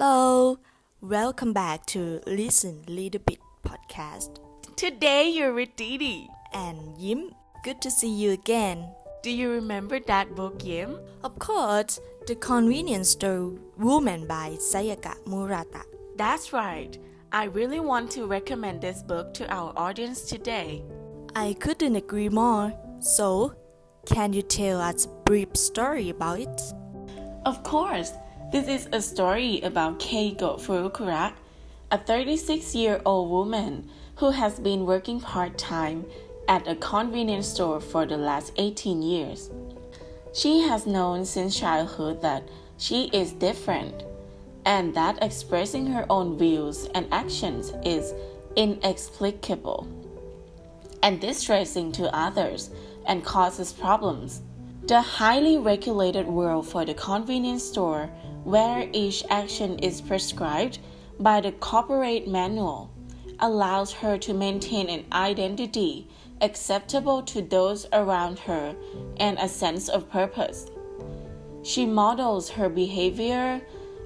Hello, welcome back to Listen Little Bit podcast. Today you're with Didi. And Yim, good to see you again. Do you remember that book, Yim? Of course, The Convenience Store Woman by Sayaka Murata. That's right. I really want to recommend this book to our audience today. I couldn't agree more. So, can you tell us a brief story about it? Of course. This is a story about Keiko Furukura, a 36-year-old woman who has been working part-time at a convenience store for the last 18 years. She has known since childhood that she is different, and that expressing her own views and actions is inexplicable and distressing to others and causes problems. The highly regulated world for the convenience store, where each action is prescribed by the corporate manual, allows her to maintain an identity acceptable to those around her and a sense of purpose. She models her behavior,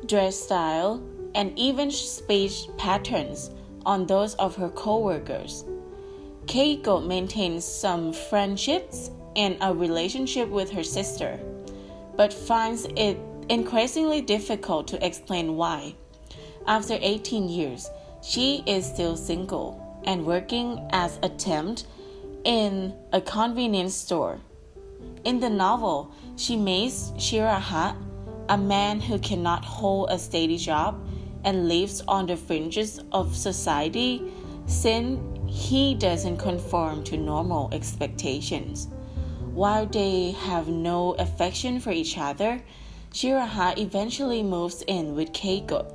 dress style, and even speech patterns on those of her co-workers. Keiko maintains some friendships and a relationship with her sister, but finds it increasingly difficult to explain why. After 18 years, she is still single and working as a temp in a convenience store. In the novel, she meets Shiraha, a man who cannot hold a steady job and lives on the fringes of society since he doesn't conform to normal expectations. While they have no affection for each other, Shiraha eventually moves in with Keiko.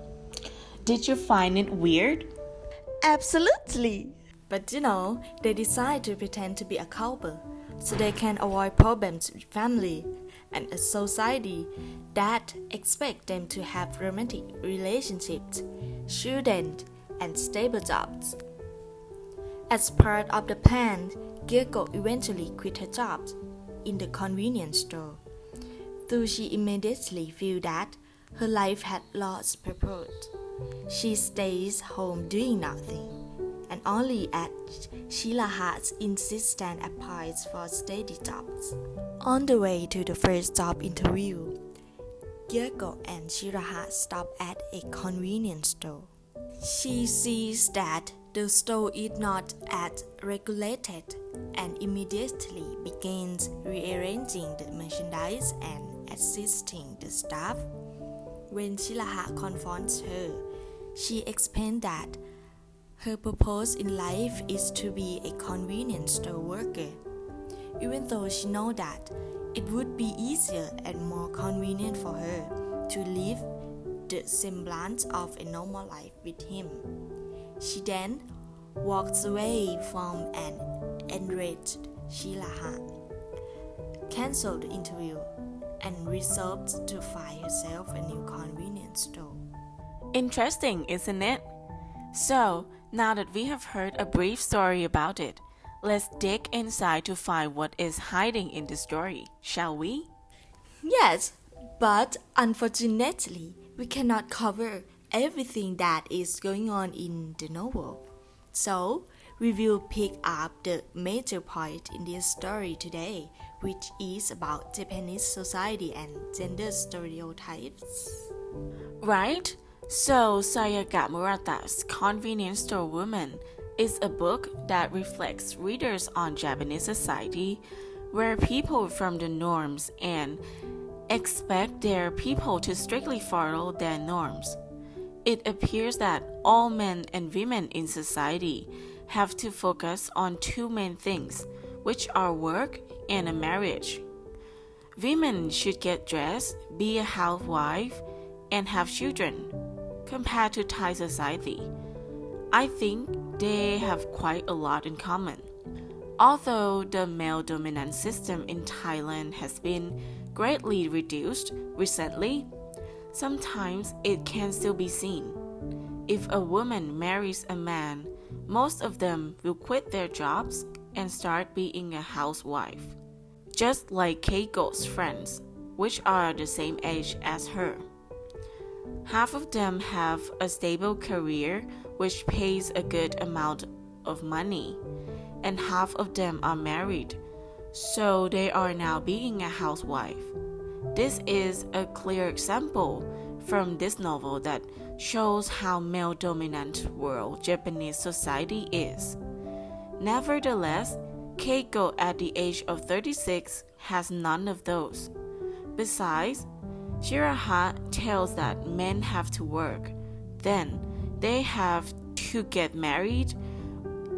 Did you find it weird? Absolutely! But they decide to pretend to be a couple so they can avoid problems with family and a society that expect them to have romantic relationships, children, and stable jobs. As part of the plan, Keiko eventually quit her job in the convenience store, though she immediately feels that her life had lost purpose. She stays home doing nothing, and only at Shiraha's insistence applies for steady jobs. On the way to the first job interview, Keiko and Shiraha stop at a convenience store. She sees that the store is not as regulated and immediately begins rearranging the merchandise and assisting the staff. When Shiraha confronts her, she explains that her purpose in life is to be a convenience store worker, even though she knows that it would be easier and more convenient for her to live the semblance of a normal life with him. She then walks away from an enraged Shiraha, cancels the interview, and resolves to find herself a new convenience store. Interesting, isn't it? So, now that we have heard a brief story about it, let's dig inside to find what is hiding in the story, shall we? Yes, but unfortunately, we cannot cover everything that is going on in the novel. So, we will pick up the major point in this story today, which is about Japanese society and gender stereotypes. Right? So, Sayaka Murata's Convenience Store Woman is a book that reflects readers on Japanese society, where people from the norms and expect their people to strictly follow their norms. It appears that all men and women in society have to focus on two main things, which are work and a marriage. Women should get dressed, be a housewife, and have children, compared to Thai society. I think they have quite a lot in common. Although the male dominant system in Thailand has been greatly reduced recently, sometimes it can still be seen. If a woman marries a man, most of them will quit their jobs and start being a housewife, just like Keiko's friends, which are the same age as her. Half of them have a stable career which pays a good amount of money, and half of them are married, so they are now being a housewife. This is a clear example from this novel that shows how male-dominant world Japanese society is. Nevertheless, Keiko at the age of 36 has none of those. Besides, Shiraha tells that men have to work, then they have to get married,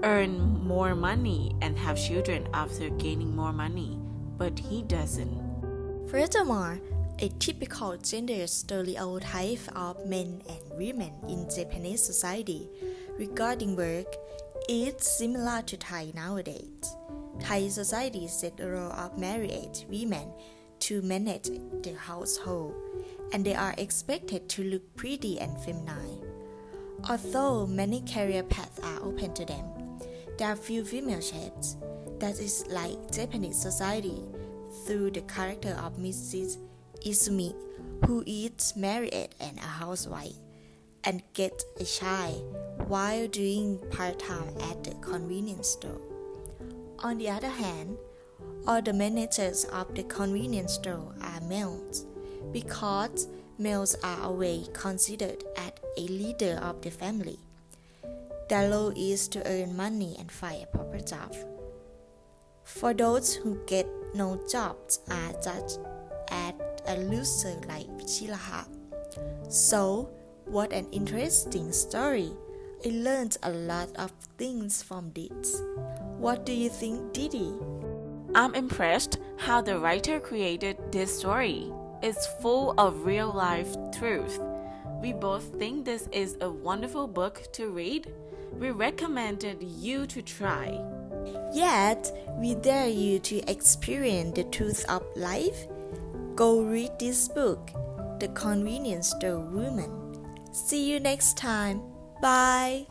earn more money, and have children after gaining more money, but he doesn't. Furthermore, a typical gender stereotype of men and women in Japanese society regarding work is similar to Thai nowadays. Thai society set the role of married women to manage the household, and they are expected to look pretty and feminine. Although many career paths are open to them, there are few female shapes. That is like Japanese society through the character of Mrs. Izumi, who is married and a housewife, and gets a child while doing part-time at the convenience store. On the other hand, all the managers of the convenience store are males, because males are always considered as a leader of the family. Their role is to earn money and find a proper job. For those who get no jobs are judged as a loser like Shiraha. So, what an interesting story. I learned a lot of things from this. What do you think, Didi? I'm impressed how the writer created this story. It's full of real-life truth. We both think this is a wonderful book to read. We recommended you to try. Yet, we dare you to experience the truth of life. Go read this book, The Convenience Store Woman. See you next time. Bye.